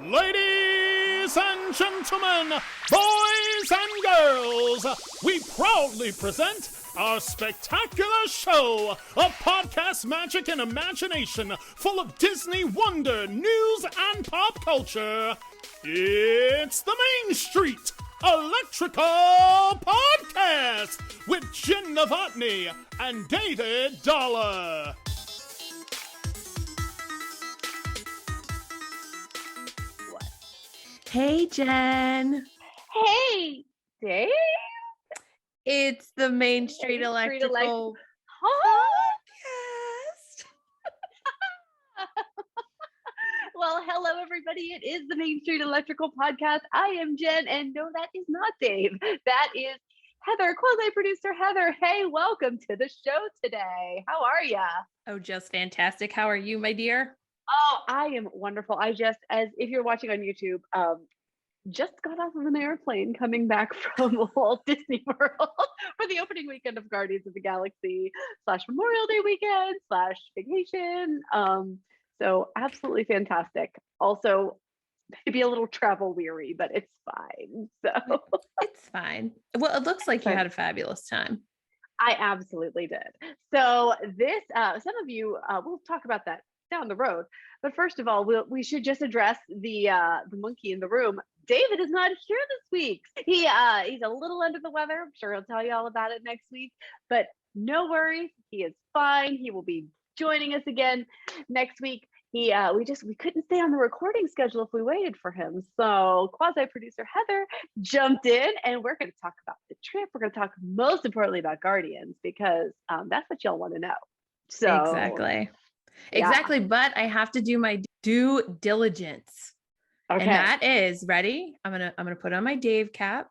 Ladies and gentlemen, boys and girls, we proudly present our spectacular show of podcast magic and imagination full of Disney wonder, news, and pop culture. It's the Main Street Electrical Podcast with Jenn Dave and David Dollar. Hey, Jen. Hey, Dave. It's the Main Street Electrical Podcast. Well, hello, everybody. It is the Main Street Electrical Podcast. I am Jen, and no, that is not Dave. That is Heather, Quasi Producer Heather. Hey, welcome to the show today. How are ya? Oh, just fantastic. How are you, my dear? Oh, I am wonderful. I just, as if you're watching on YouTube, just got off of an airplane coming back from Walt Disney World for the opening weekend of Guardians of the Galaxy / Memorial Day weekend / vacation. So absolutely fantastic. Also, maybe a little travel weary, but it's fine. So it's fine. Well, it looks like you had a fabulous time. I absolutely did. So this, some of you, we'll talk about that down the road. But first of all, we should just address the monkey in the room. David is not here this week. He's a little under the weather. I'm sure he'll tell you all about it next week. But no worries, he is fine. He will be joining us again next week. We couldn't stay on the recording schedule if we waited for him. So Quasi Producer Heather jumped in, and we're going to talk about the trip. We're going to talk most importantly about Guardians, because that's what y'all want to know. So Exactly. But I have to do my due diligence. Okay. And that is ready. I'm gonna put on my Dave cap.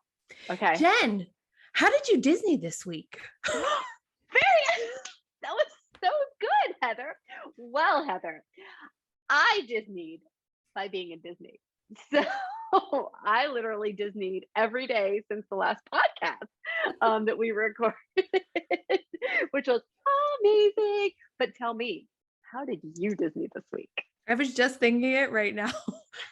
Okay. Jen, how did you Disney this week? That was so good, Heather. Well, Heather, I Disneyed by being in Disney. So I literally Disneyed every day since the last podcast that we recorded, which was amazing. But tell me, how did you Disney this week? I was just thinking it right now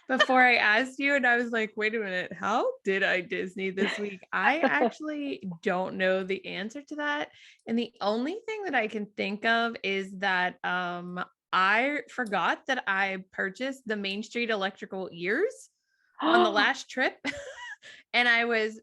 before I asked you, and I was like, wait a minute, how did I Disney this week? I actually don't know the answer to that. And the only thing that I can think of is that I forgot that I purchased the Main Street Electrical ears on the last trip. And I was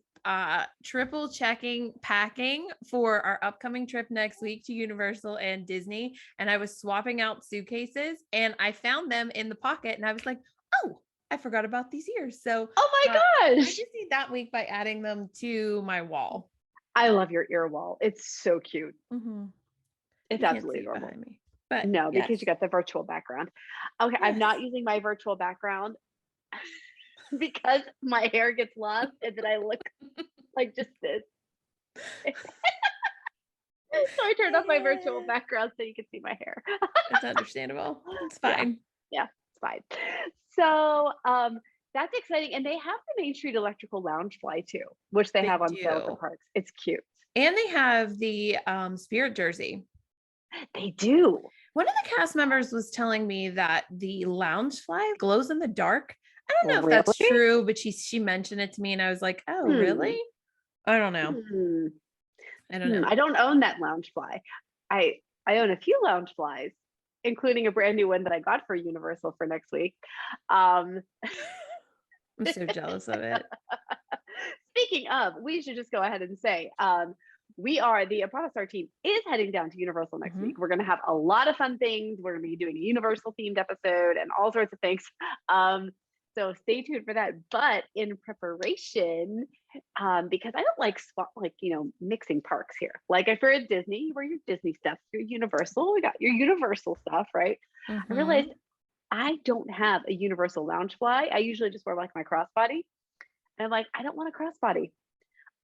triple checking packing for our upcoming trip next week to Universal and Disney. And I was swapping out suitcases, and I found them in the pocket, and I was like, oh, I forgot about these ears. So oh my gosh, I Disneyed that week by adding them to my wall. I love your ear wall. It's so cute. Mm-hmm. It's absolutely adorable. Me, but no, because you got the virtual background. Okay. Yes. I'm not using my virtual background because my hair gets lost and then I look like just this. So I turned off my virtual background so you can see my hair. It's understandable. It's fine. Yeah, it's fine. So that's exciting. And they have the Main Street Electrical LoungeFly too, which they have on sale at the parks. It's cute. And they have the Spirit jersey. They do. One of the cast members was telling me that the LoungeFly glows in the dark. I don't know if that's true, but she mentioned it to me, and I was like, oh, really? I don't know. I don't know. I don't own that LoungeFly. I own a few LoungeFlies, including a brand new one that I got for Universal for next week. I'm so jealous of it. Speaking of, we should just go ahead and say, the Protostar team is heading down to Universal next week. We're going to have a lot of fun things. We're going to be doing a Universal themed episode and all sorts of things. So stay tuned for that. But in preparation, because I don't like mixing parks here. Like if you're at Disney, you wear your Disney stuff. You're Universal, we got your Universal stuff, right? I realized I don't have a Universal LoungeFly. I usually just wear like my crossbody. And I'm like, I don't want a crossbody.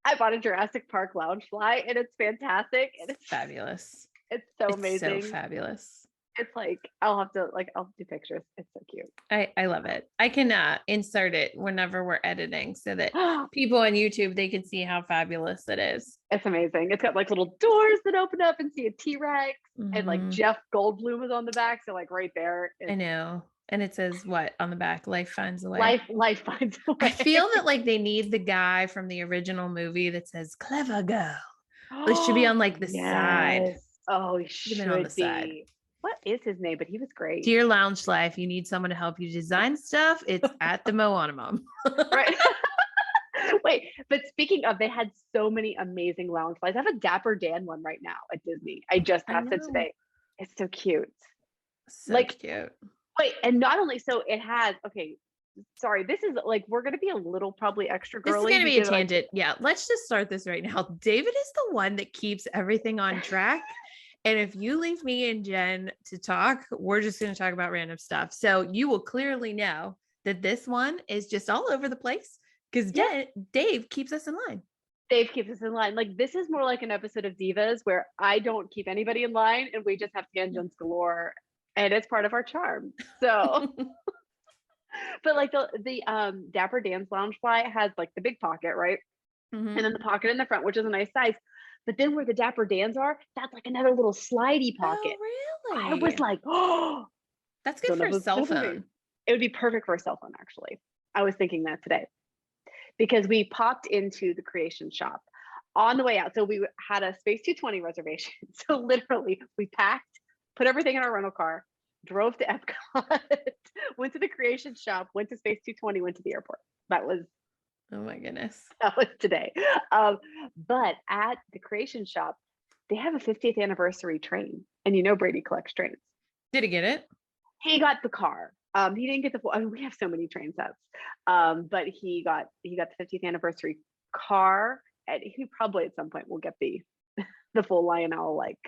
I bought a Jurassic Park LoungeFly, and it's fantastic. And it's fabulous. It's so amazing. So fabulous. It's like, I'll do pictures. It's so cute. I love it. I can insert it whenever we're editing so that people on YouTube, they can see how fabulous it is. It's amazing. It's got like little doors that open up and see a T-Rex and like Jeff Goldblum is on the back. So like right there. I know. And it says what on the back? Life finds a way. Life finds a way. I feel that like they need the guy from the original movie that says clever girl. It should be on like the side. Oh, he Should have should been on the be. side. What is his name? But he was great. Dear LoungeFly, if you need someone to help you design stuff, it's at the Moanimum. Right. Wait, but speaking of, they had so many amazing lounge flies. I have a Dapper Dan one right now at Disney. I just passed it today. It's so cute. So cute. Wait, and not only so it has, okay, sorry, this is like, we're going to be a little probably extra girly. This is going to be a tangent. Yeah, let's just start this right now. David is the one that keeps everything on track. And if you leave me and Jen to talk, we're just going to talk about random stuff. So you will clearly know that this one is just all over the place because Dave keeps us in line. Dave keeps us in line. Like, this is more like an episode of Divas where I don't keep anybody in line and we just have tangents galore. And it's part of our charm. So, but like the Dapper Dan's LoungeFly has like the big pocket, right? Mm-hmm. And then the pocket in the front, which is a nice size. But then where the Dapper Dans are, that's like another little slidey pocket. Oh, really? I was like, oh, that's good for a cell phone. It would be perfect for a cell phone, actually. I was thinking that today because we popped into the creation shop on the way out. So we had a Space 220 reservation. So literally we packed, put everything in our rental car, drove to Epcot, went to the creation shop, went to Space 220, went to the airport. That was, oh my goodness. that was today. But at the creation shop, they have a 50th anniversary train. And you know Brady collects trains. Did he get it? He got the car. He didn't get the full, I mean, we have so many train sets. But he got the 50th anniversary car. And he probably at some point will get the full Lionel like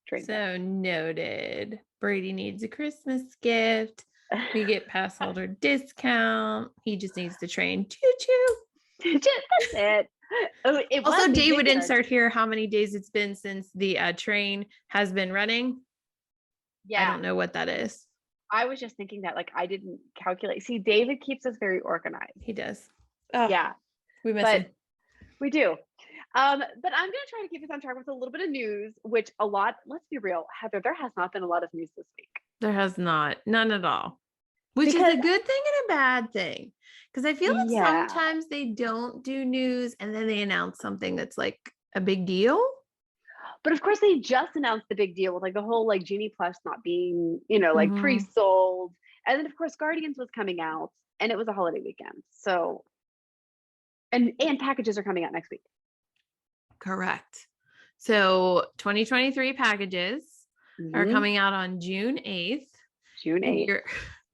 train set. So noted. Brady needs a Christmas gift. We get pass holder discount. He just needs the train. Choo choo. That's it. Also, David insert here how many days it's been since the train has been running. Yeah. I don't know what that is. I was just thinking that, like, I didn't calculate. See, David keeps us very organized. He does. Oh, yeah. We miss him. We do. But I'm going to try to keep us on track with a little bit of news, which let's be real, Heather, there has not been a lot of news this week. There has not. None at all. Which is a good thing and a bad thing. Because I feel that sometimes they don't do news and then they announce something that's like a big deal. But of course, they just announced the big deal with like the whole like Genie Plus not being, like pre-sold. And then of course, Guardians was coming out and it was a holiday weekend. So, and packages are coming out next week. Correct. So 2023 packages are coming out on June 8th. June 8th.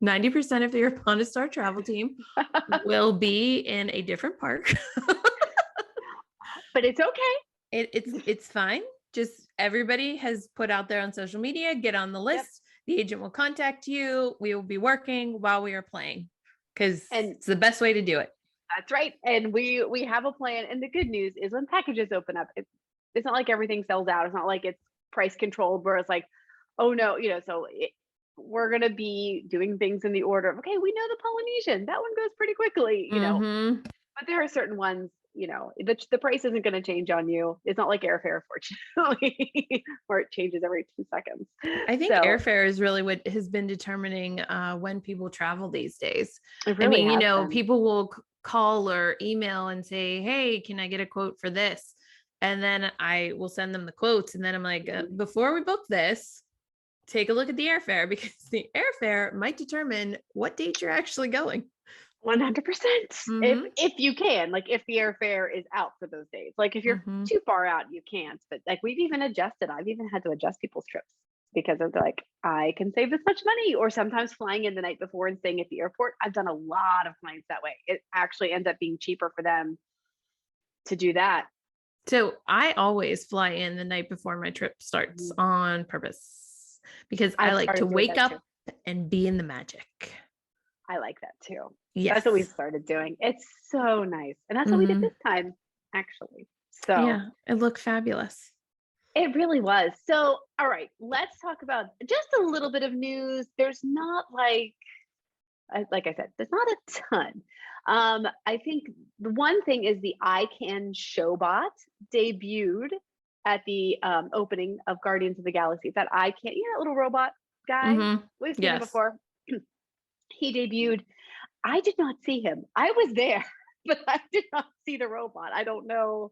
90% of your Pond Star travel team will be in a different park. But it's okay. It's fine. Just everybody has put out there on social media, get on the list. The agent will contact you. We will be working while we are playing because it's the best way to do it. That's right. And we have a plan. And the good news is when packages open up, it's not like everything sells out. It's not like it's price controlled where it's like, oh no, we're going to be doing things in the order of, okay, we know the Polynesian, that one goes pretty quickly, but there are certain ones, the price isn't going to change on you. It's not like airfare, fortunately, where it changes every 2 seconds. I think airfare is really what has been determining when people travel these days. Really people will call or email and say, hey, can I get a quote for this? And then I will send them the quotes. And then I'm like, before we book this, take a look at the airfare because the airfare might determine what date you're actually going. 100%. If you can, like if the airfare is out for those days, like if you're too far out, you can't. But like I've even had to adjust people's trips because of like, I can save this much money, or sometimes flying in the night before and staying at the airport. I've done a lot of clients that way. It actually ends up being cheaper for them to do that. So I always fly in the night before my trip starts on purpose. Because I like to wake up and be in the magic. I like that too. Yes. That's what we started doing. It's so nice. And that's what we did this time, actually. So yeah, it looked fabulous. It really was. So, all right, let's talk about just a little bit of news. There's not like I said, there's not a ton. I think the one thing is the iCan Showbot debuted at the opening of Guardians of the Galaxy. That iCan, that little robot guy, we've seen him before. he debuted. I did not see him. I was there, but I did not see the robot. I don't know.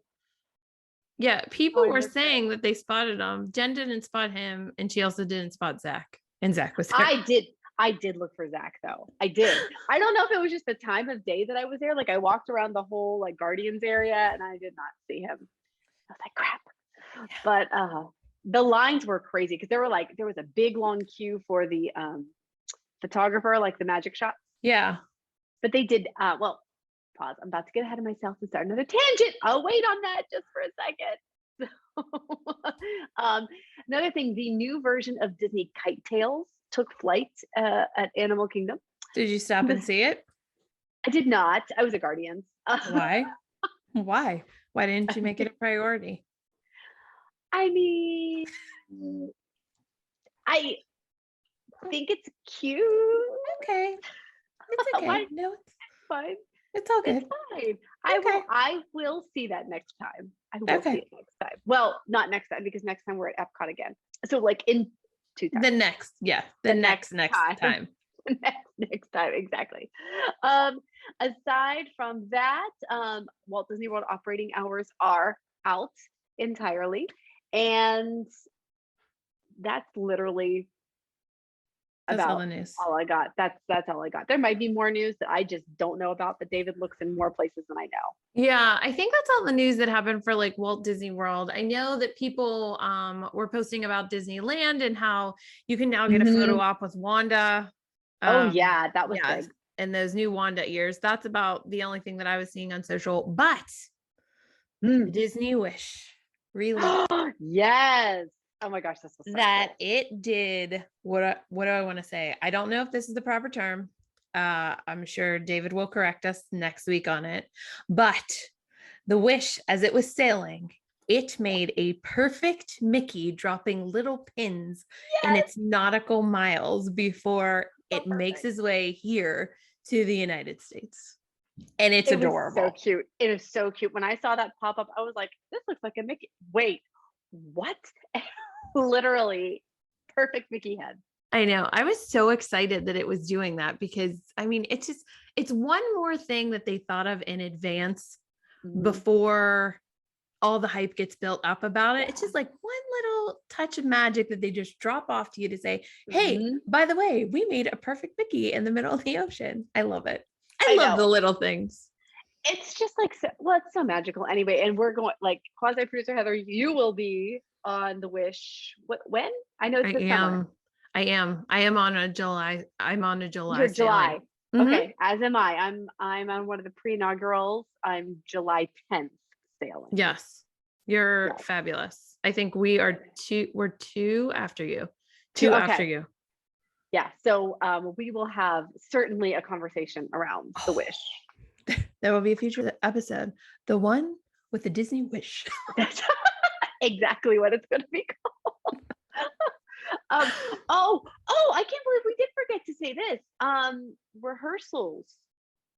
Yeah, Oh, people I were missed it. saying that they spotted him. Jen didn't spot him, and she also didn't spot Zach. And Zach was there. I did look for Zach though. I did. I don't know if it was just the time of day that I was there. Like I walked around the whole like Guardians area and I did not see him. I was like, crap. But the lines were crazy because there was a big long queue for the photographer, like the magic shots. Yeah. But they did well, pause. I'm about to get ahead of myself and start another tangent. I'll wait on that just for a second. Another thing, the new version of Disney Kite Tales took flight at Animal Kingdom. Did you stop and see it? I did not. I was a Guardians. Why? Why? Why didn't you make it a priority? I mean, I think it's cute. Okay. It's okay. Why? No, it's Fine. it's all good. It's fine. Okay. I will see that next time. I will Okay. see it next time. Well, not next time because next time we're at Epcot again. So like in 2 times. The next next time. next time, exactly. Aside from that, Walt Disney World operating hours are out entirely, and that's literally That's all about the news. all I got. That's all I got. There might be more news that I just don't know about, but David looks in more places than I know. Yeah, I think that's all the news that happened for like Walt Disney World. I know that people were posting about Disneyland and how you can now get a photo op with Wanda. Oh yeah, that was yeah, big. and those new Wanda ears. That's about the only thing that I was seeing on social. But the Disney Wish released Yes. Oh my gosh, this was so that cool. it did what do I want to say? I don't know if this is the proper term. I'm sure David will correct us next week on it. But the Wish, as it was sailing, it made a perfect Mickey dropping little pins in its nautical miles before it makes its way here to the United States. And it's adorable. Was so cute. It is so cute. When I saw that pop up, I was like, this looks like a Mickey. Wait, what? Literally perfect Mickey head. I know. I was so excited that it was doing that because I mean, it's one more thing that they thought of in advance before all the hype gets built up about it. It's just like one little touch of magic that they just drop off to you to say, hey, by the way, we made a perfect Mickey in the middle of the ocean. I love it. I love the little things. It's just like, it's so magical anyway. And we're going like Quasi Producer Heather, you will be on the Wish. When? I know it's this summer. I am on a July. I'm on a July. You're July. Okay. As am I. I'm on one of the pre-inaugurals. I'm July 10th sailing. Yes. You're fabulous. I think we're two after you. Two after you. Yeah. So we will have certainly a conversation around the Wish. There will be a future episode. The one with the Disney Wish. That's exactly what it's going to be called. I can't believe we did forget to say this. Rehearsals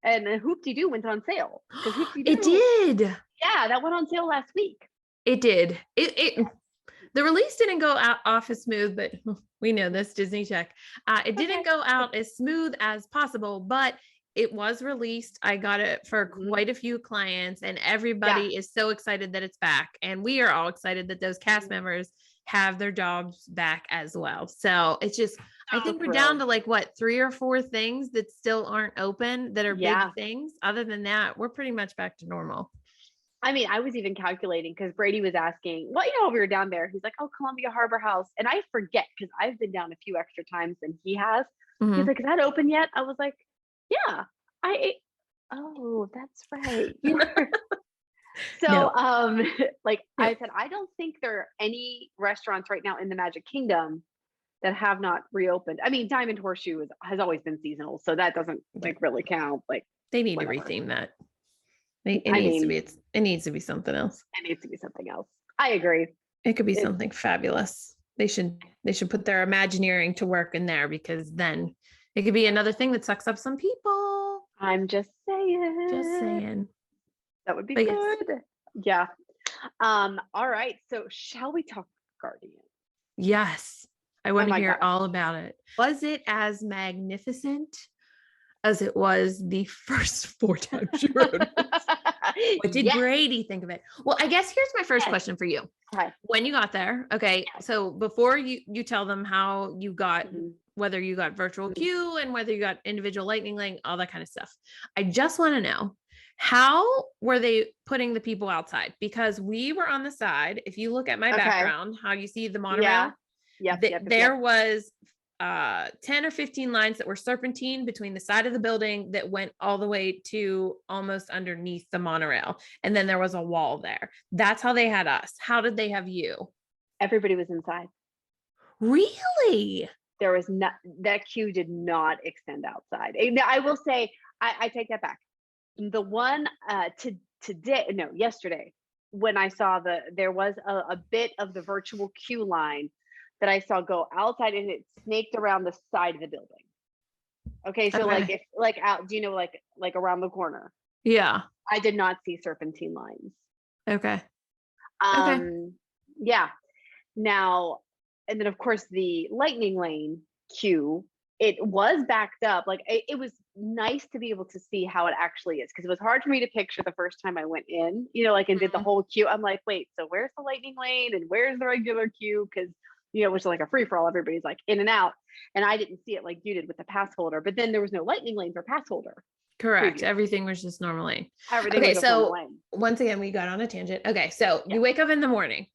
and Hoop-Dee-Doo went on sale. It did. Yeah, that went on sale last week. It did. The release didn't go out off as smooth, but we know this Disney tech. It didn't go out as smooth as possible, but it was released. I got it for quite a few clients, and everybody is so excited that it's back. And we are all excited that those cast members have their jobs back as well. So it's just, I think we're down to like 3 or 4 things that still aren't open that are big things. Other than that, we're pretty much back to normal. I mean, I was even calculating because Brady was asking, well, when we were down there, he's like, oh, Columbia Harbor House. And I forget because I've been down a few extra times than he has. He's like, is that open yet? I was like, yeah. That's right. So, I said, I don't think there are any restaurants right now in the Magic Kingdom that have not reopened. I mean, Diamond Horseshoe has always been seasonal, so that doesn't really count. They need to retheme that. It needs to be something else. It needs to be something else. I agree. It could be something fabulous. They should put their Imagineering to work in there because then it could be another thing that sucks up some people. I'm just saying. That would be good. Yeah. All right. So shall we talk Guardians? Yes. I want to hear all about it. Was it as magnificent as it was the first 4 times you rode it. What did Brady think of it? Well, I guess here's my first question for you. Hi. When you got there, okay, so before you tell them how you got, whether you got virtual queue and whether you got individual lightning lane, all that kind of stuff. I just want to know, how were they putting the people outside? Because we were on the side. If you look at my background, how you see the monorail, there was 10 or 15 lines that were serpentine between the side of the building that went all the way to almost underneath the monorail. And then there was a wall there. That's how they had us. How did they have you? Everybody was inside. Really? There was not, that queue did not extend outside. Now, I will say, I take that back. The one yesterday, when I saw there was a bit of the virtual queue line that I saw go outside, and it snaked around the side of the building. Okay, so like if like out, do you know, like around the corner? Yeah. I did not see serpentine lines. Okay. Yeah. Now, and then of course the lightning lane queue, it was backed up. Like it was nice to be able to see how it actually is, because it was hard for me to picture the first time I went in, like, and did the whole queue. I'm like, wait, so where's the lightning lane and where's the regular queue? Because it was like a free for all. Everybody's like in and out, and I didn't see it like you did with the pass holder. But then there was no lightning lane for pass holder. Correct. Previously. Everything was just normal lane. Everything was so once again, we got on a tangent. Okay, so you wake up in the morning.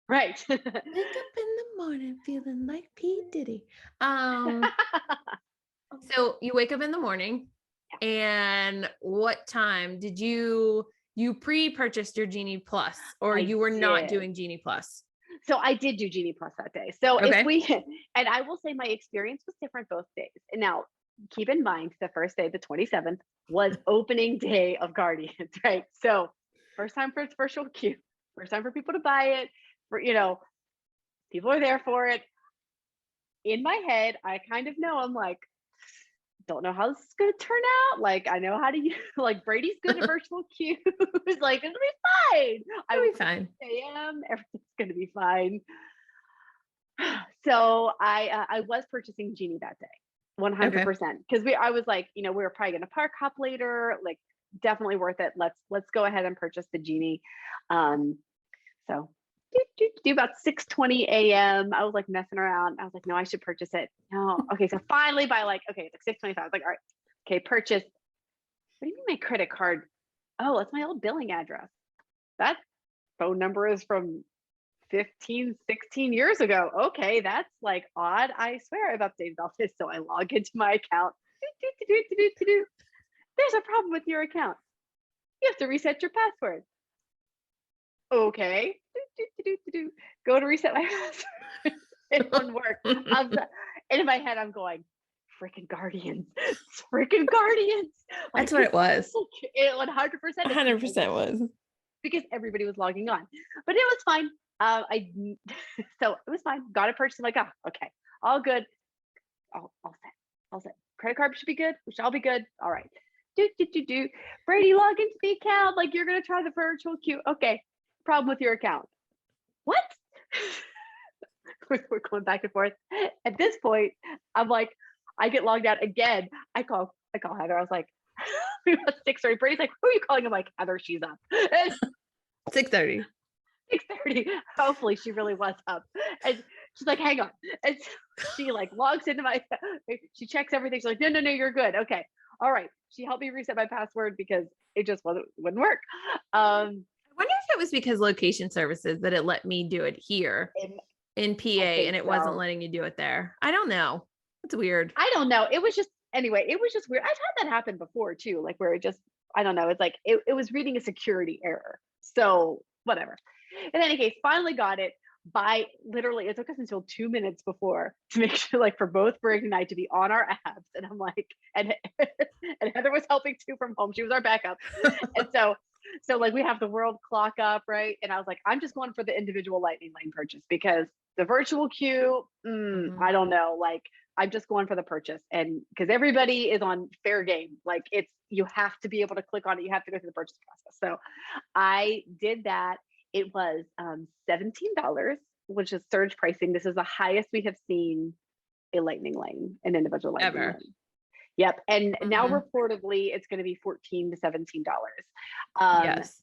Right. Wake up in the morning feeling like P. Diddy. So you wake up in the morning, and what time did you pre-purchased your Genie Plus, or you were not doing Genie Plus? So I did do Genie Plus that day. So and I will say my experience was different both days. And now keep in mind, the first day, the 27th, was opening day of Guardians, right? So first time for its virtual queue, first time for people to buy it, for, people are there for it. In my head, I kind of know, I'm like, don't know how this is going to turn out. Like, I know how to use, like, Brady's good at virtual queues. Like, it'll be fine. It'll be fine. Everything's going to be fine. So I was purchasing Genie that day, 100%. Because I was like, we were probably going to park hop later. Like, definitely worth it. Let's go ahead and purchase the Genie. So do about 6:20 a.m. I was like messing around. I was like, no, I should purchase it. No. Okay. So finally by it's like 6:25. I was like, all right, okay, purchase. What do you mean my credit card? Oh, that's my old billing address. That phone number is from 15, 16 years ago. Okay, that's like odd. I swear I've updated all this. So I log into my account. There's a problem with your account. You have to reset your password. Okay. Go to reset my password. It wouldn't work. And in my head, I'm going, freaking Guardians. Freaking Guardians. That's what it was. It 100%. 100% was. Because everybody was logging on. But it was fine. So it was fine. Got a purchase. I'm like, oh, okay. All good. All set. Credit card should be good. We should all be good. All right. Brady, log into the account. Like, you're going to try the virtual queue. Okay. Problem with your account. What? We're going back and forth. At this point, I'm like, I get logged out again. I call Heather. I was like, 6:30. Brady's like, who are you calling? I'm like, Heather, she's up. 6:30. 6:30. Hopefully she really was up. And she's like, hang on. And she like logs into she checks everything. She's like, no, you're good. Okay. All right. She helped me reset my password because it just wouldn't work. I wonder if it was because location services that it let me do it here in PA and it wasn't letting you do it there. I don't know. It's weird. I don't know. It was just weird. I've had that happen before too, like where it just, I don't know. It's like, it was reading a security error. So whatever. In any case, finally got it by literally, it took us until 2 minutes before to make sure, like, for both Brady and I to be on our apps. And I'm like, and Heather was helping too from home. She was our backup. And so like we have the world clock up, right? And I was like, I'm just going for the individual lightning lane purchase because the virtual queue, I don't know. Like, I'm just going for the purchase. And because everybody is on fair game, like you have to be able to click on it. You have to go through the purchase process. So I did that. It was $17, which is surge pricing. This is the highest we have seen a lightning lane, an individual lightning lane. Yep. And now Mhm. reportedly it's going to be $14 to $17. Um, Yes.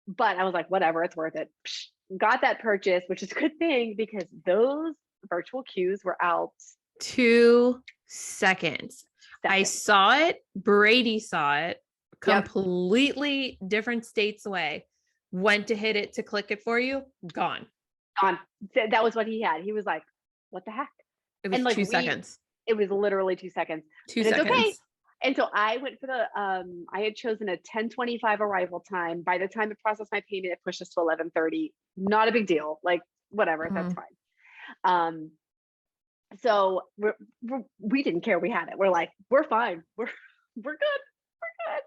but I was like, whatever, it's worth it. Psh, got that purchase, which is a good thing because those virtual queues were out 2 seconds. I seconds. saw it. Brady saw it. Yep. Completely different states away. Went to hit it to click it for you. Gone. On. That was what he had. He was like, what the heck? It was And like 2 seconds. it was literally 2 seconds. Two But it's okay. seconds. And so I went for the I had chosen a 10:25 arrival time. By the time it processed my payment, it pushed us to 11:30. Not a big deal. Like whatever, that's fine. So we didn't care. We had it. We're like, we're fine. We're good. We're good.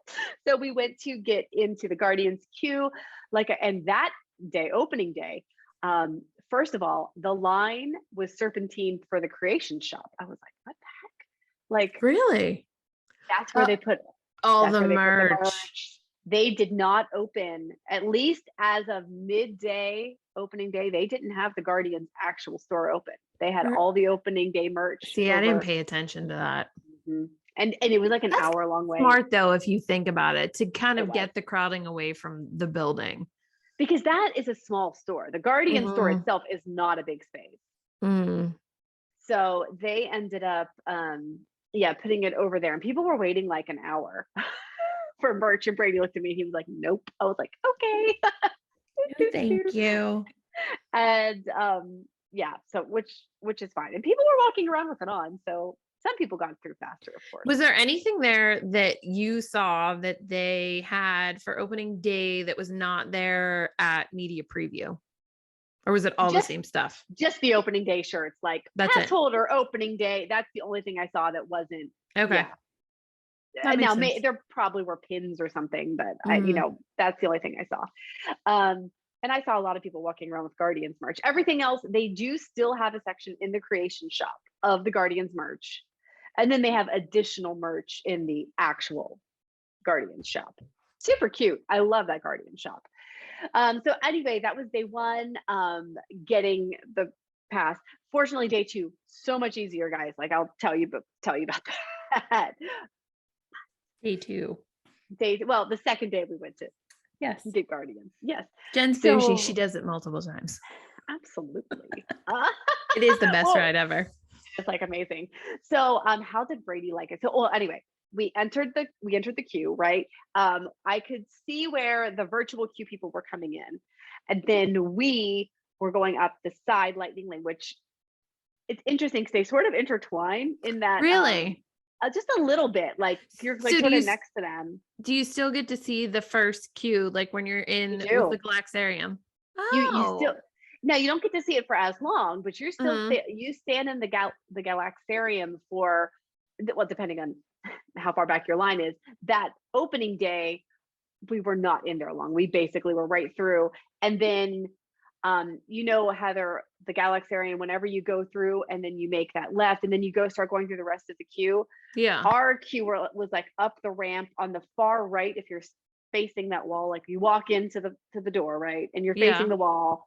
So we went to get into the Guardians queue, and that day, opening day. First of all, the line was serpentine for the creation shop. I was like, what the heck? Like, Really? that's where they put all that's the where they put the merch. merch. They did not open, at least as of midday, opening day. They didn't have the Guardians actual store open. They had all the opening day merch. See, I didn't pay attention to that. Mhm. And it was like an That's hour long wait. Smart though, if you think about it, to kind It of was. get the crowding away from the building. Because that is a small store. The Guardian store Mhm. itself is not a big space. Mm. So they ended up putting it over there, and people were waiting like an hour for merch. And Brady looked at me and he was like, nope. I was like, okay. No, thank you. And so which is fine. And people were walking around with it on. So some people got through faster, of course. Was there anything there that you saw that they had for opening day that was not there at media preview? Or was it all the same stuff? Just the opening day shirts, like That's pass it. holder opening day. That's the only thing I saw that wasn't. Okay. Yeah. Now sense. there probably were pins or something, but Mhm. that's the only thing I saw. And I saw a lot of people walking around with Guardians merch. Everything else, they do still have a section in the creation shop of the Guardians merch. And then they have additional merch in the actual Guardians shop. Super cute. I love that Guardian shop. So anyway, that was day one, getting the pass. Fortunately, day two, so much easier, guys. Like I'll tell you about that. Day two. The second day we went to Yes. get Guardians. Yes. Jen's bougie. She does it multiple times. Absolutely. It is the best ride ever. It's like amazing. So how did Brady like it? So anyway, we entered the queue, right? I could see where the virtual queue people were coming in. And then we were going up the side lightning lane, which it's interesting because they sort of intertwine in that. Really? Just a little bit, like you're like sort of next to them. Do you still get to see the first queue, like when you're in with the Galaxarium? You still. No, you don't get to see it for as long, but you're still you stand in the Galaxarium for, well, depending on how far back your line is. That opening day, we were not in there long. We basically were right through, and then Heather, the Galaxarium, whenever you go through and then you make that left and then you start going through the rest of the queue. Yeah. Our queue was like up the ramp on the far right. If you're facing that wall, like you walk into the door, right? And you're facing the wall,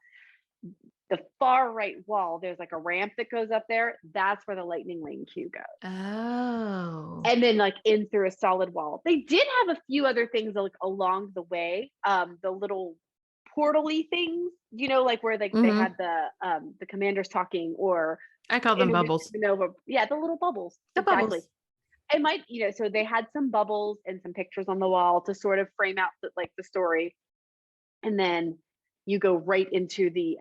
the far right wall, there's like a ramp that goes up there. That's where the lightning lane queue goes. Oh. And then like in through a solid wall. They did have a few other things like along the way. The little portal-y things, like where they had the commanders talking, or I call them bubbles. Yeah, the little bubbles. The exactly. Bubbles. It might, so they had some bubbles and some pictures on the wall to sort of frame out the story. And then you go right into the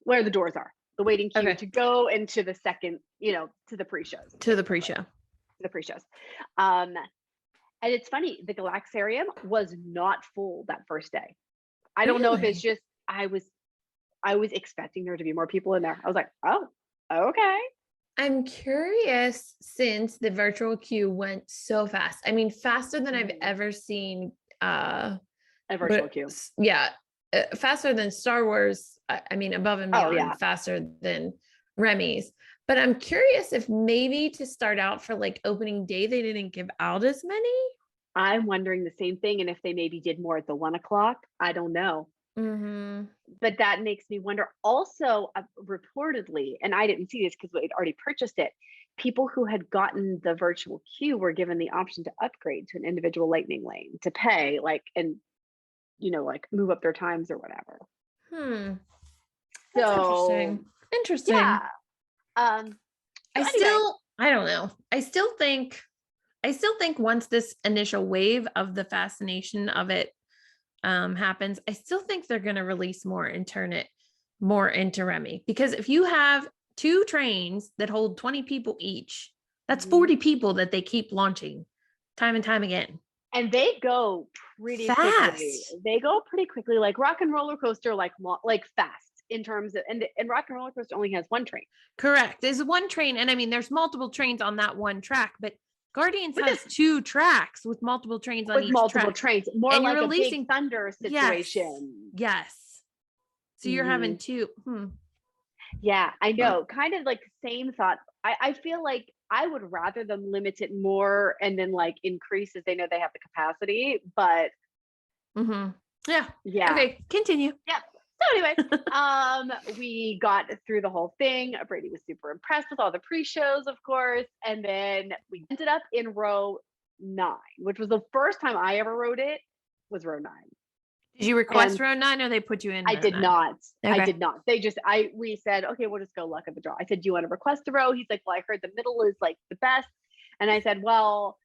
where the doors are, the waiting queue to go into the second, to the pre-shows. To the pre-show. The pre-shows. And it's funny, the Galaxarium was not full that first day. I don't know if it's just I was expecting there to be more people in there. I was like, oh, okay. I'm curious, since the virtual queue went so fast. I mean, faster than I've ever seen a virtual queue. Yeah. Faster than Star Wars. I mean, above and beyond, faster than Remy's. But I'm curious if maybe to start out for like opening day, they didn't give out as many. I'm wondering the same thing. And if they maybe did more at the 1 o'clock, I don't know. Mm-hmm. But that makes me wonder also, reportedly, and I didn't see this because we had already purchased it, people who had gotten the virtual queue were given the option to upgrade to an individual lightning lane to pay, like, and like move up their times or whatever. That's So interesting. yeah. I don't know. I still think once this initial wave of the fascination of it happens, I still think they're going to release more and turn it more into Remy, because if you have 2 trains that hold 20 people each, that's 40 people that they keep launching time and time again. And they go pretty quickly. They go pretty quickly, like Rock and Roller Coaster, like fast in terms of, and Rock and Roller Coaster only has 1 train. Correct. There's 1 train. And I mean, there's multiple trains on that 1 track, but Guardians has 2 tracks with multiple trains on each multiple track. trains, more and like you're a releasing Big Thunder situation. Yes. So you're having 2. Yeah, I know. Kind of like the same thought. I feel like I would rather them limit it more and then like increase as they know they have the capacity. But yeah. Okay, continue. Yeah. So anyway, we got through the whole thing. Brady was super impressed with all the pre-shows, of course. And then we ended up in row 9, which was the first time I ever rode it, was row 9. Did you request row 9 or they put you in? I did not. Okay. I did not. We said, okay, we'll just go luck of the draw. I said, do you want to request a row? He's like, well, I heard the middle is like the best. And I said, well,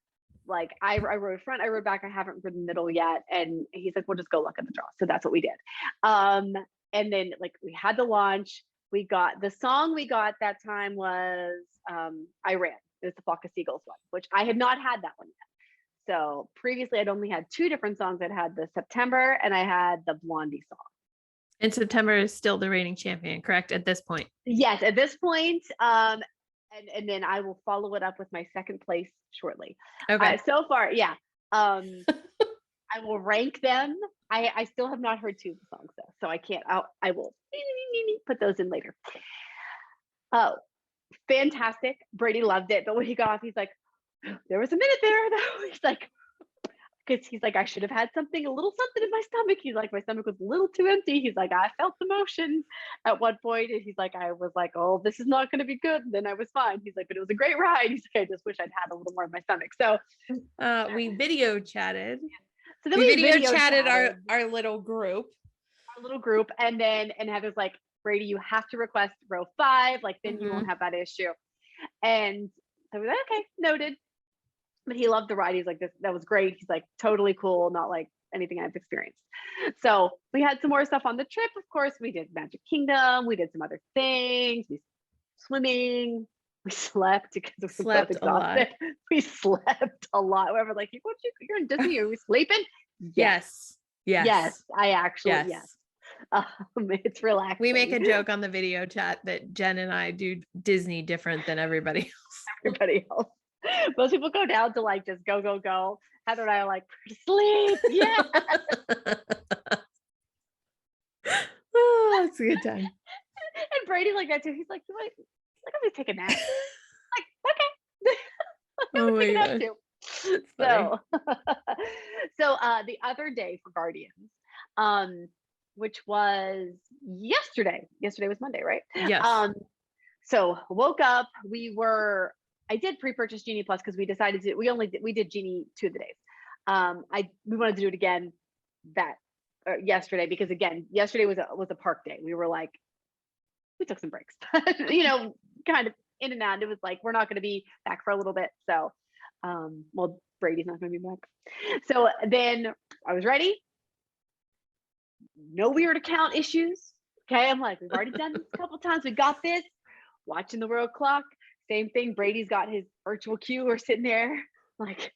like I rode front, I rode back. I haven't ridden middle yet. And he's like, we'll just go luck of the draw. So that's what we did. And then like we had the launch. We got the song we got that time was I Ran. It was the Flock of Seagulls one, which I had not had that one yet. So previously I'd only had 2 different songs. I'd had the September and I had the Blondie song. And September is still the reigning champion, correct? At this point? Yes, at this point. And then I will follow it up with my second place shortly. Okay. So far, yeah. I will rank them. I still have not heard 2 of the songs though, so I can't. I will put those in later. Oh, fantastic! Brady loved it, but when he got off, he's like, there was a minute there though. He's like, because he's like, I should have had something, a little something in my stomach. He's like, my stomach was a little too empty. He's like, I felt the motion at one point, and he's like, I was like, oh, this is not going to be good. And then I was fine. He's like, but it was a great ride. He's like, I just wish I'd had a little more in my stomach. So we video chatted. So then we video chatted our little group. And Heather's like, Brady, you have to request row 5, like then you won't have that issue. And so we're like, okay, noted. But he loved the ride. He's like, that was great. He's like, totally cool, not like anything I've experienced. So we had some more stuff on the trip. Of course, we did Magic Kingdom. We did some other things. We swimming. We slept because we were both exhausted. We slept a lot. We're like, you're in Disney. Are we sleeping? Yes. I actually, yes. It's relaxing. We make a joke on the video chat that Jen and I do Disney different than everybody else. Most people go down to like just go. Heather and I are like, sleep. Yeah. Oh, it's a good time. And Brady's like that too. He's like, I'm gonna take a nap. Like, okay. Oh my gosh. So the other day for Guardians, which was yesterday. Yesterday was Monday, right? Yes. So woke up. I did pre-purchase Genie Plus because we decided we did Genie 2 of the days. We wanted to do it again yesterday because again, yesterday was a park day. We were like, we took some breaks, kind of in and out. It was like, we're not going to be back for a little bit. So, Brady's not going to be back. So then I was ready. No weird account issues. Okay. I'm like, we've already done this a couple times. We got this. Watching the world clock. Same thing. Brady's got his virtual queue. We're sitting there like,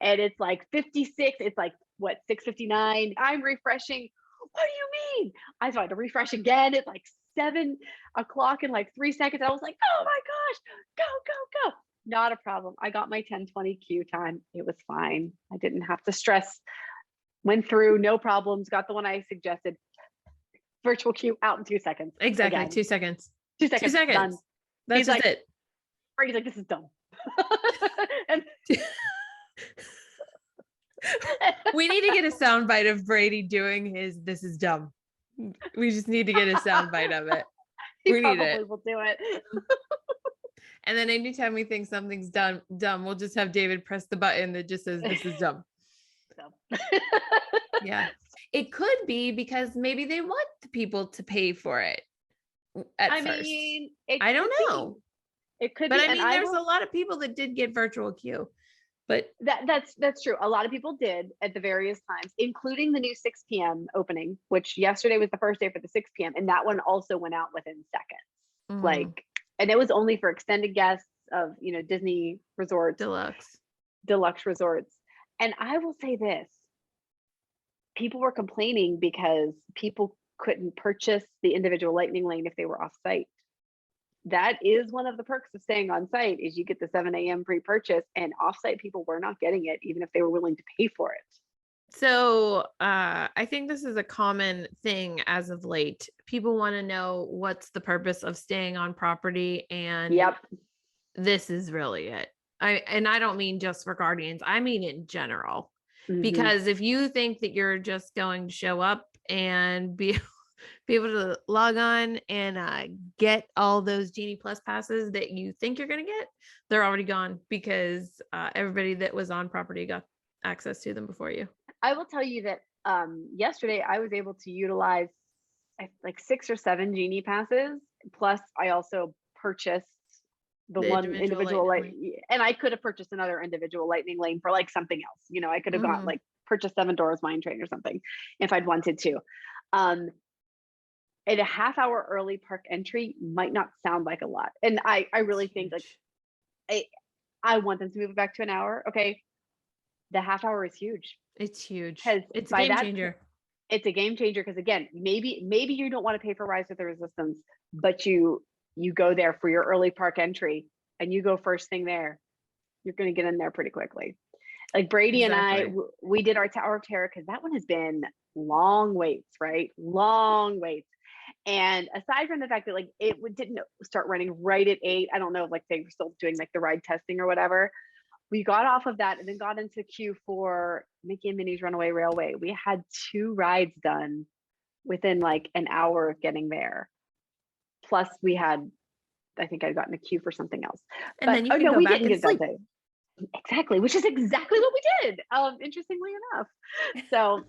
and it's like 56. It's like, what, 6:59. I'm refreshing. What do you mean? I tried to refresh again. It's like 7 o'clock in like 3 seconds. I was like, oh my gosh, go. Not a problem. I got my 10:20 queue time. It was fine. I didn't have to stress. Went through, no problems. Got the one I suggested. Virtual queue out in 2 seconds. Exactly. Again. 2 seconds. 2 seconds. 2 seconds. Done. That's just like, it. Brady's like, this is dumb. And we need to get a soundbite of Brady doing his "this is dumb." We just need to get a soundbite of it. He we need it. We'll do it. And then anytime we think something's dumb, we'll just have David press the button that just says, this is dumb. So. Yeah. It could be because maybe they want the people to pay for it at first. Mean, I don't know. It could but be. I mean, there's a lot of people that did get virtual queue, but that's true. A lot of people did at the various times, including the new 6 p.m. opening, which yesterday was the first day for the 6 p.m. And that one also went out within seconds. Like, and it was only for extended guests of, Disney resorts, deluxe resorts. And I will say this, people were complaining because people couldn't purchase the individual lightning lane if they were off site. That is one of the perks of staying on site is you get the 7 a.m. pre-purchase, and off-site people were not getting it, even if they were willing to pay for it. So I think this is a common thing as of late. People want to know what's the purpose of staying on property, and this is really it. I don't mean just for Guardians. I mean in general, because if you think that you're just going to show up and be able to log on and get all those Genie Plus passes that you think you're going to get, they're already gone because everybody that was on property got access to them before you. I will tell you that yesterday I was able to utilize like 6 or 7 Genie passes. Plus I also purchased the one individual and I could have purchased another individual lightning lane for like something else. I could have got like purchased 7 Doors Mine Train or something if I'd wanted to. At a half-hour early park entry might not sound like a lot. And I really think like I want them to move it back to an hour. Okay. The half hour is huge. It's huge. It's a game changer. It's a game changer because again, maybe you don't want to pay for Rise with the Resistance, but you go there for your early park entry and you go first thing there. You're going to get in there pretty quickly. Like Brady and I, we did our Tower of Terror because that one has been long waits, right? Long waits. And aside from the fact that like it didn't start running right at 8, I don't know if like they were still doing like the ride testing or whatever. We got off of that and then got into queue for Mickey and Minnie's Runaway Railway. We had 2 rides done within like an hour of getting there. Plus I think I'd gotten a queue for something else. And then you can go back and sleep. Exactly, which is exactly what we did, interestingly enough. So,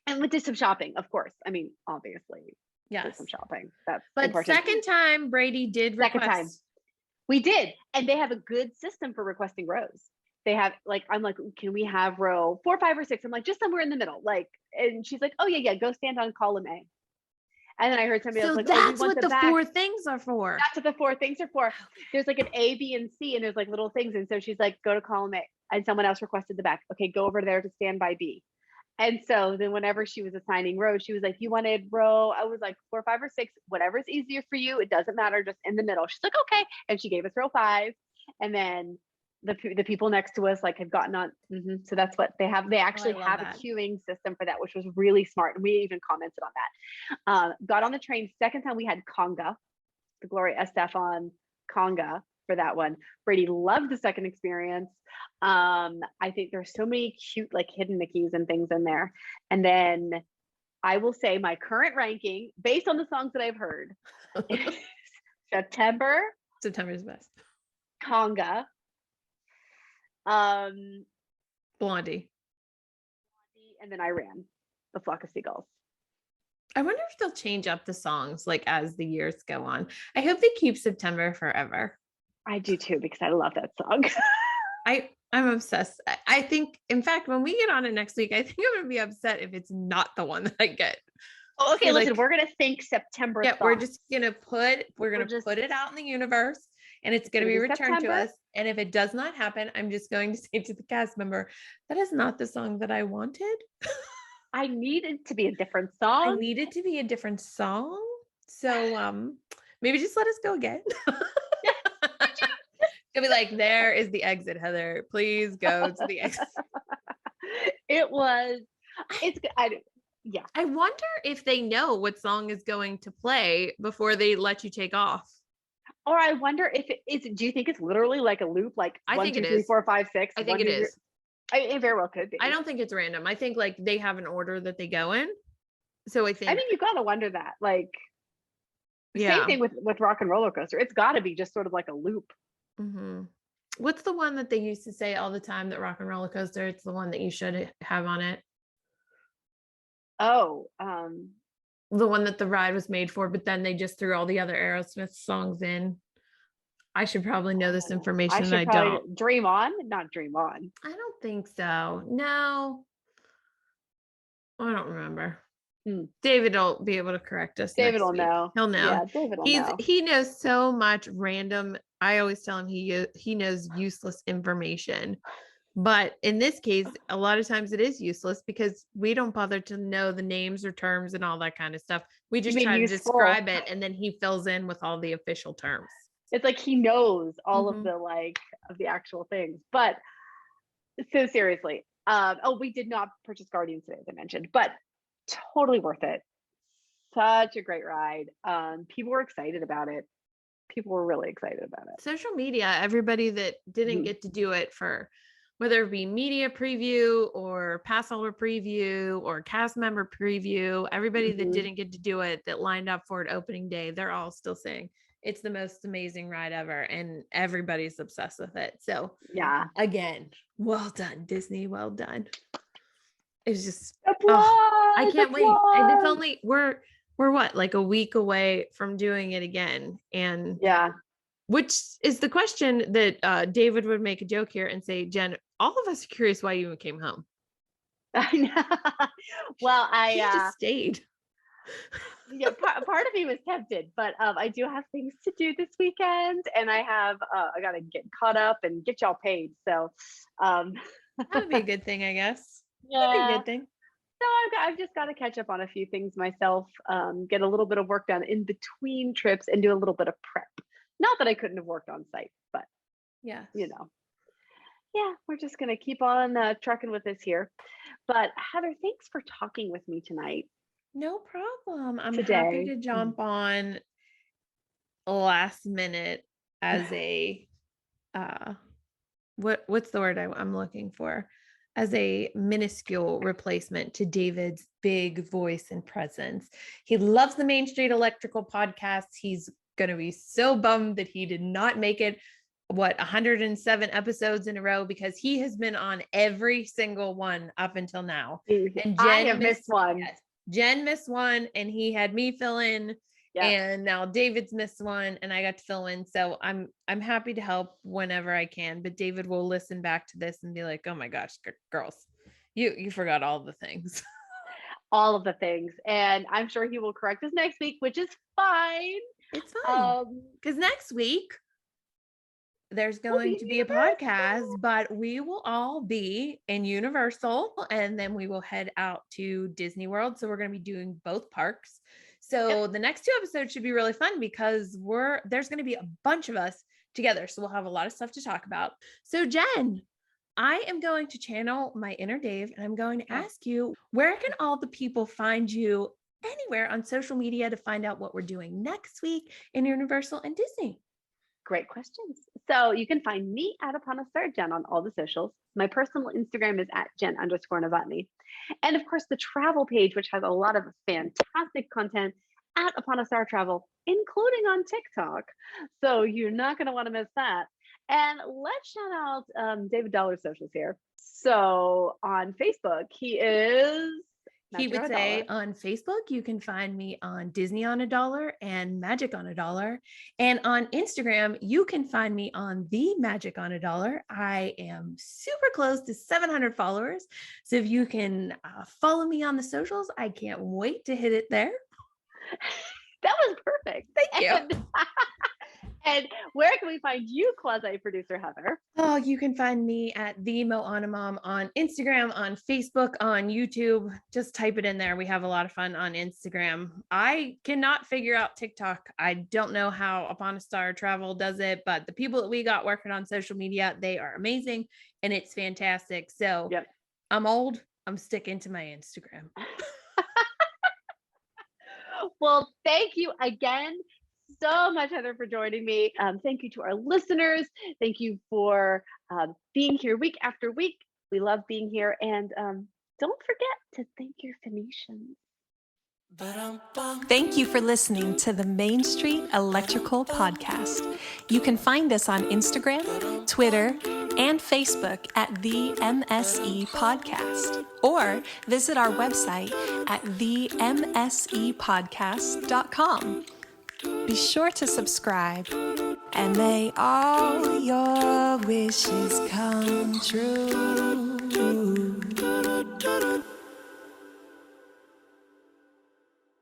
and we did some shopping, of course. I mean, obviously. Yes. Some shopping. That's but important. Second time Brady did request. Second time. We did. And they have a good system for requesting rows. They have like, I'm like, can we have row 4, 5, or 6? I'm like, just somewhere in the middle. Like, and she's like, oh yeah, go stand on column A. And then I heard somebody else like, that's what the 4 things are for. That's what the 4 things are for. There's like an A, B, and C, and there's like little things. And so she's like, go to column A. And someone else requested the back. Okay, go over there to stand by B. And so then whenever she was assigning rows, she was like, you wanted row, I was like 4, 5, or 6, whatever's easier for you. It doesn't matter, just in the middle. She's like, okay. And she gave us row 5. And then the people next to us like had gotten on. So that's what they have. They actually have a queuing system for that, which was really smart. And we even commented on that. Got on the train. Second time we had Conga, the Gloria Estefan Conga for that one. Brady loved the second experience. I think there's so many cute like hidden Mickeys and things in there. And then I will say my current ranking based on the songs that I've heard is September's best. Conga. Blondie. And then I ran The Flock of Seagulls. I wonder if they'll change up the songs like as the years go on. I hope they keep September forever. I do too, because I love that song. I'm obsessed. I think, in fact, when we get on it next week, I think I'm gonna be upset if it's not the one that I get. Oh, okay, listen, we're gonna think September. Yeah, we're just gonna put it out in the universe, and it's gonna be returned to us. And if it does not happen, I'm just going to say to the cast member, that is not the song that I wanted. I needed to be a different song. So maybe just let us go again. It'll be like, there is the exit, Heather. Please go to the exit. I wonder if they know what song is going to play before they let you take off. Or I wonder if do you think it's literally like a loop? Like I 1, think 2, it 3, is. 4, 5, 6. I think it is. It very well could be. I don't think it's random. I think like they have an order that they go in. So I mean, you gotta wonder that. Like, same thing with Rock and Roller Coaster. It's got to be just sort of like a loop. Mm-hmm. What's the one that they used to say all the time that Rock and Roller Coaster? It's the one that you should have on it. Oh, The one that the ride was made for, but then they just threw all the other Aerosmith songs in. I should probably know this information. I And should I probably don't. Dream On, not Dream On. I don't think so. No, I don't remember. David will be able to correct us David next will week. know. He'll know. Yeah, David will know. He knows so much random. I always tell him he knows useless information. But in this case, a lot of times it is useless because we don't bother to know the names or terms and all that kind of stuff. We just try to describe it, and then he fills in with all the official terms. It's like he knows all of the of the actual things. But so seriously, we did not purchase Guardians today, as I mentioned, but totally worth it. Such a great ride. People were excited about it. People were really excited about it. Social media, everybody that didn't get to do it, for whether it be media preview or pass holder preview or cast member preview, everybody that didn't get to do it, that lined up for it opening day, they're all still saying it's the most amazing ride ever, and everybody's obsessed with it. So yeah, again, well done, Disney. Well done. It's just, applause, I can't wait. And it's applause. only, we're what, like a week away from doing it again. And Yeah, which is the question that David would make a joke here and say, Jen, all of us are curious why you even came home. I know. Well, He just stayed. Yeah, part of me was tempted, but I do have things to do this weekend, and I gotta get caught up and get y'all paid. So that would be a good thing, I guess. Yeah, that'd be a good thing. So I've just got to catch up on a few things myself, get a little bit of work done in between trips, and do a little bit of prep. Not that I couldn't have worked on site, but yeah, we're just gonna keep on trucking with this here. But Heather, thanks for talking with me tonight. No problem. I'm Today. happy to jump on last minute as a what's the word I'm looking for, as a minuscule replacement to David's big voice and presence. He loves the Main Street Electrical podcast. He's going to be so bummed that he did not make it 107 episodes in a row, because he has been on every single one up until now. And I have missed one. Yes, Jen missed one, and he had me fill in. Yep. And now David's missed one, and I got to fill in. So I'm happy to help whenever I can. But David will listen back to this and be like, "Oh my gosh, girls, you forgot all the things." All of the things. And I'm sure he will correct us next week, which is fine. It's fine. Because next week there's going to be a podcast, but we will all be in Universal, and then we will head out to Disney World. So we're going to be doing both parks. So the next 2 episodes should be really fun, because there's going to be a bunch of us together. So we'll have a lot of stuff to talk about. So Jen, I am going to channel my inner Dave, and I'm going to ask you, where can all the people find you anywhere on social media to find out what we're doing next week in Universal and Disney? Great questions. So you can find me at Upon a Star Jen on all the socials. My personal Instagram is at Jen_Novotny. And of course, the travel page, which has a lot of fantastic content, at Upon a Star Travel, including on TikTok. So you're not going to want to miss that. And let's shout out David Dollar's socials here. So on Facebook, he would say on Facebook, you can find me on Disney on a Dollar and Magic on a Dollar. And on Instagram, you can find me on the Magic on a Dollar. I am super close to 700 followers. So if you can follow me on the socials, I can't wait to hit it there. That was perfect. Thank you. And where can we find you, Quasi Producer Heather? Oh, you can find me at the Moana Mom on Instagram, on Facebook, on YouTube. Just type it in there. We have a lot of fun on Instagram. I cannot figure out TikTok. I don't know how Upon a Star Travel does it, but the people that we got working on social media, they are amazing, and it's fantastic. So I'm old. I'm sticking to my Instagram. Well, thank you again so much, Heather, for joining me. Thank you to our listeners. Thank you for being here week after week. We love being here. And don't forget to thank your Phoenicians. Thank you for listening to the Main Street Electrical Podcast. You can find us on Instagram, Twitter, and Facebook at the MSE Podcast, or visit our website at themsepodcast.com. Be sure to subscribe, and may all your wishes come true.